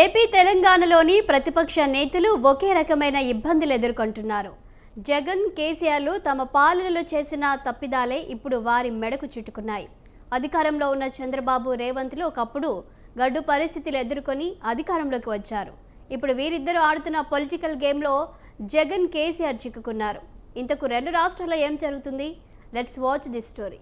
AP తెలంగాణలోని ప్రతిపక్ష నేతలు ఒకే రకమైన ఇబ్బందులు ఎదుర్కొంటున్నారు. జగన్, కేసీఆర్లు తమ పాలనలో చేసిన తప్పిదాలే ఇప్పుడు వారి మెడకు చుట్టుకున్నాయి. అధికారంలో ఉన్న చంద్రబాబు, రేవంత్లు ఒకప్పుడు గడ్డు పరిస్థితులు ఎదుర్కొని అధికారంలోకి వచ్చారు. ఇప్పుడు వీరిద్దరూ ఆడుతున్న పొలిటికల్ గేమ్లో జగన్, కేసీఆర్ చిక్కుకున్నారు. ఇంతకు రెండు రాష్ట్రాల్లో ఏం జరుగుతుంది? Let's watch this story.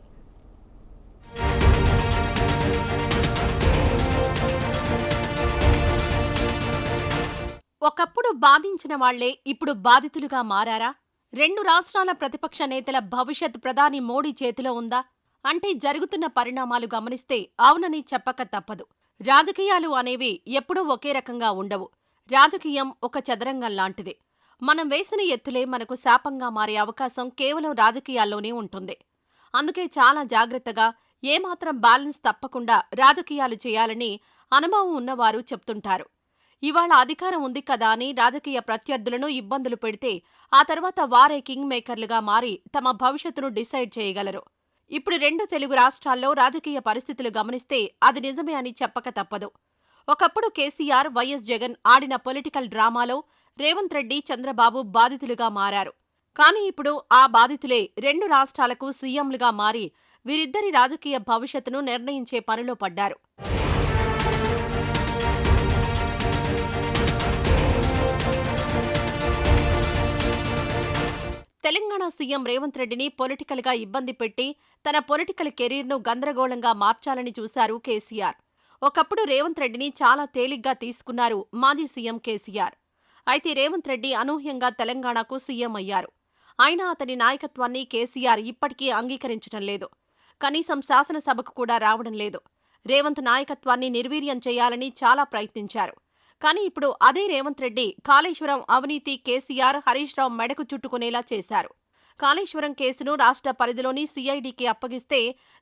ఒకప్పుడు బాధించిన వాళ్లే ఇప్పుడు బాధితులుగా మారారా? రెండు రాష్ట్రాల ప్రతిపక్ష నేతల భవిష్యత్ ప్రధాని మోడీ చేతిలో ఉందా అంటే జరుగుతున్న పరిణామాలు గమనిస్తే అవునని చెప్పక తప్పదు. రాజకీయాలు అనేవి ఎప్పుడూ ఒకే రకంగా ఉండవు. రాజకీయం ఒక చదరంగం లాంటిదే. మనం వేసిన ఎత్తులే మనకు శాపంగా మారే అవకాశం కేవలం రాజకీయాల్లోనే ఉంటుంది. అందుకే చాలా జాగ్రత్తగా, ఏమాత్రం బ్యాలెన్స్ తప్పకుండా రాజకీయాలు చేయాలని అనుభవం ఉన్నవారు చెప్తుంటారు. ఇవాళ అధికారం ఉంది కదా అని రాజకీయ ప్రత్యర్థులను ఇబ్బందులు పెడితే ఆ తర్వాత వారే కింగ్ మేకర్లుగా మారి తమ భవిష్యత్తును డిసైడ్ చేయగలరు. ఇప్పుడు రెండు తెలుగు రాష్ట్రాల్లో రాజకీయ పరిస్థితులు గమనిస్తే అది నిజమే అని చెప్పక తప్పదు. ఒకప్పుడు కేసీఆర్, వైఎస్ జగన్ ఆడిన పొలిటికల్ డ్రామాలో రేవంత్ రెడ్డి, చంద్రబాబు బాధితులుగా మారారు. కానీ ఇప్పుడు ఆ బాధితులే రెండు రాష్ట్రాలకు సీఎంలుగా మారి వీరిద్దరి రాజకీయ భవిష్యత్తును నిర్ణయించే పనిలో పడ్డారు. తెలంగాణ సీఎం రేవంత్ రెడ్డిని పొలిటికల్ గా ఇబ్బంది పెట్టి తన పొలిటికల్ కెరీర్ను గందరగోళంగా మార్చాలని చూశారు కేసీఆర్. ఒకప్పుడు రేవంత్ రెడ్డిని చాలా తేలిగ్గా తీసుకున్నారు మాజీ సీఎం కేసీఆర్. అయితే రేవంత్ రెడ్డి అనూహ్యంగా తెలంగాణకు సీఎం అయ్యారు. అయినా అతని నాయకత్వాన్ని కేసీఆర్ ఇప్పటికీ అంగీకరించడం లేదు. కనీసం శాసనసభకు కూడా రావడం లేదు. రేవంత్ నాయకత్వాన్ని నిర్వీర్యం చేయాలని చాలా ప్రయత్నించారు. కానీ ఇప్పుడు అదే రేవంత్ రెడ్డి కాళేశ్వరం అవినీతి కేసీఆర్, హరీష్ రావు మెడకు చుట్టుకునేలా చేశారు. కాళేశ్వరం కేసును రాష్ట్ర పరిధిలోని సీఐడీకి అప్పగిస్తే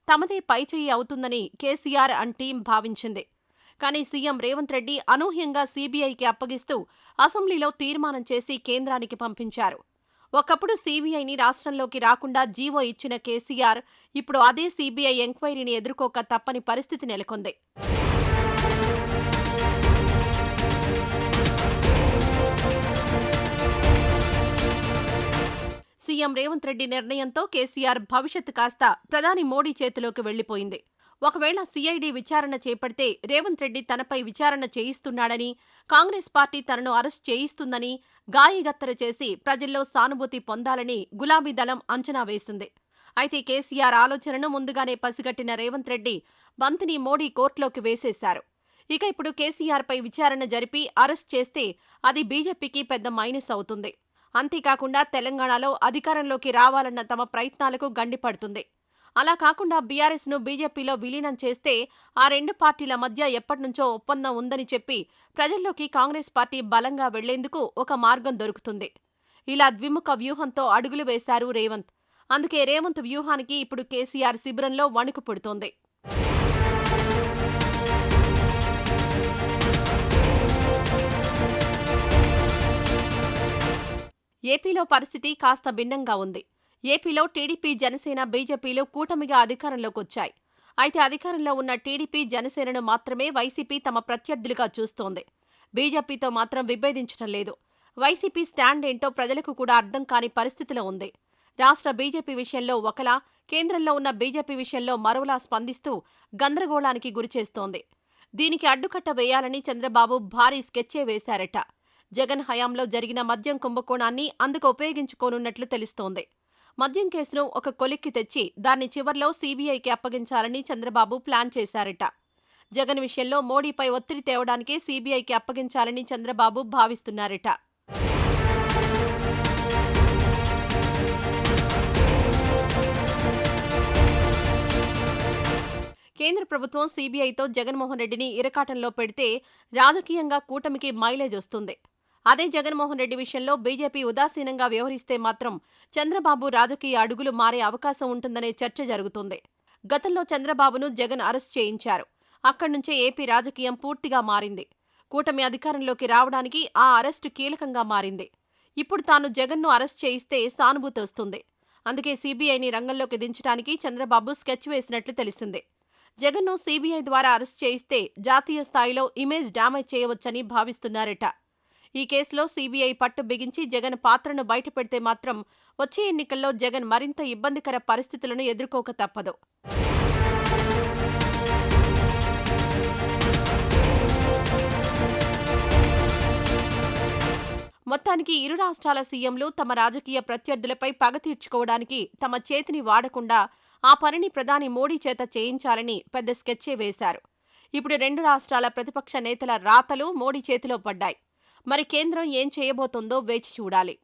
తమదే పైచేయి అవుతుందని కేసీఆర్ టీం భావించింది. కానీ సీఎం రేవంత్ రెడ్డి అనూహ్యంగా సీబీఐకి అప్పగిస్తూ అసెంబ్లీలో తీర్మానం చేసి కేంద్రానికి పంపించారు. ఒకప్పుడు సీబీఐని రాష్ట్రంలోకి రాకుండా జీవో ఇచ్చిన కేసీఆర్ ఇప్పుడు అదే సీబీఐ ఎంక్వైరీని ఎదుర్కోక తప్పని పరిస్థితి నెలకొంది. సీఎం రేవంత్ రెడ్డి నిర్ణయంతో కేసీఆర్ భవిష్యత్తు కాస్త ప్రధాని మోడీ చేతిలోకి వెళ్లిపోయింది. ఒకవేళ సీఐడీ విచారణ చేపడితే రేవంత్ రెడ్డి తనపై విచారణ చేయిస్తున్నాడని, కాంగ్రెస్ పార్టీ తనను అరెస్ట్ చేయిస్తుందని గాయగత్తర చేసి ప్రజల్లో సానుభూతి పొందాలని గులాబీ దళం అంచనా వేసింది. అయితే కేసీఆర్ ఆలోచనను ముందుగానే పసిగట్టిన రేవంత్ రెడ్డి బంతిని మోడీ కోర్టులోకి వేసేశారు. ఇక ఇప్పుడు కేసీఆర్పై విచారణ జరిపి అరెస్ట్ చేస్తే అది బీజేపీకి పెద్ద మైనస్ అవుతుంది. అంతేకాకుండా తెలంగాణలో అధికారంలోకి రావాలన్న తమ ప్రయత్నాలకు గండిపడుతుంది. అలా కాకుండా బీఆర్ఎస్ను బీజేపీలో విలీనం చేస్తే ఆ రెండు పార్టీల మధ్య ఎప్పటినుంచో ఒప్పందం ఉందని చెప్పి ప్రజల్లోకి కాంగ్రెస్ పార్టీ బలంగా వెళ్లేందుకు ఒక మార్గం దొరుకుతుంది. ఇలా ద్విముఖ వ్యూహంతో అడుగులు వేశారు రేవంత్. అందుకే రేవంత్ వ్యూహానికి ఇప్పుడు కేసీఆర్ శిబిరంలో వణుకు పుడుతోంది. ఏపీలో పరిస్థితి కాస్త భిన్నంగా ఉంది. ఏపీలో టీడీపీ, జనసేన, బీజేపీలు కూటమిగా అధికారంలోకొచ్చాయి. అయితే అధికారంలో ఉన్న టీడీపీ, జనసేనను మాత్రమే వైసీపీ తమ ప్రత్యర్థులుగా చూస్తోంది. బీజేపీతో మాత్రం విభేదించడం లేదు. వైసీపీ స్టాండ్ ఏంటో ప్రజలకు కూడా అర్థం కాని పరిస్థితిలో ఉంది. రాష్ట్ర బీజేపీ విషయంలో ఒకలా, కేంద్రంలో ఉన్న బీజేపీ విషయంలో మరోలా స్పందిస్తూ గందరగోళానికి గురిచేస్తోంది. దీనికి అడ్డుకట్ట వేయాలని చంద్రబాబు భారీ స్కెచ్చే వేశారట. జగన్ హయాంలో జరిగిన మద్యం కుంభకోణాన్ని అందుకు ఉపయోగించుకోనున్నట్లు తెలుస్తోంది. మద్యం కేసును ఒక కొలిక్కి తెచ్చి దాన్ని చివర్లో సీబీఐకి అప్పగించాలని చంద్రబాబు ప్లాన్ చేశారట. జగన్ విషయంలో మోడీపై ఒత్తిడి తేవడానికే సీబీఐకి అప్పగించాలని చంద్రబాబు భావిస్తున్నారట. కేంద్ర ప్రభుత్వం సీబీఐతో జగన్మోహన్ రెడ్డిని ఇరకాటంలో పెడితే రాజకీయంగా కూటమికి మైలేజ్ వస్తుంది. అదే జగన్మోహన్ రెడ్డి విషయంలో బీజేపీ ఉదాసీనంగా వ్యవహరిస్తే మాత్రం చంద్రబాబు రాజకీయ అడుగులు మారే అవకాశం ఉంటుందనే చర్చ జరుగుతుంది. గతంలో చంద్రబాబును జగన్ అరెస్ట్ చేయించారు. అక్కడి నుంచే ఏపీ రాజకీయం పూర్తిగా మారింది. కూటమి అధికారంలోకి రావడానికి ఆ అరెస్టు కీలకంగా మారింది. ఇప్పుడు తాను జగన్ను అరెస్ట్ చేయిస్తే సానుభూతి వస్తుంది. అందుకే సీబీఐని రంగంలోకి దించడానికి చంద్రబాబు స్కెచ్ వేసినట్లు తెలిసింది. జగన్ను సీబీఐ ద్వారా అరెస్ట్ చేయిస్తే జాతీయ స్థాయిలో ఇమేజ్ డ్యామేజ్ చేయవచ్చని భావిస్తున్నారట. ఈ కేసులో సీబీఐ పట్టు బిగించి జగన్ పాత్రను బయటపెడితే మాత్రం వచ్చే ఎన్నికల్లో జగన్ మరింత ఇబ్బందికర పరిస్థితులను ఎదుర్కోక తప్పదు. మొత్తానికి ఇరు రాష్ట్రాల సీఎంలు తమ రాజకీయ ప్రత్యర్థులపై పగ తీర్చుకోవడానికి తమ చేతిని వాడకుండా ఆ పనిని ప్రధాని మోడీ చేత చేయించాలని పెద్ద స్కెచ్చే వేశారు. ఇప్పుడు రెండు రాష్ట్రాల ప్రతిపక్ష నేతల రాతలు మోడీ చేతిలో పడ్డాయి. మరి కేంద్రం ఏం చేయబోతోందో వేచి చూడాలి.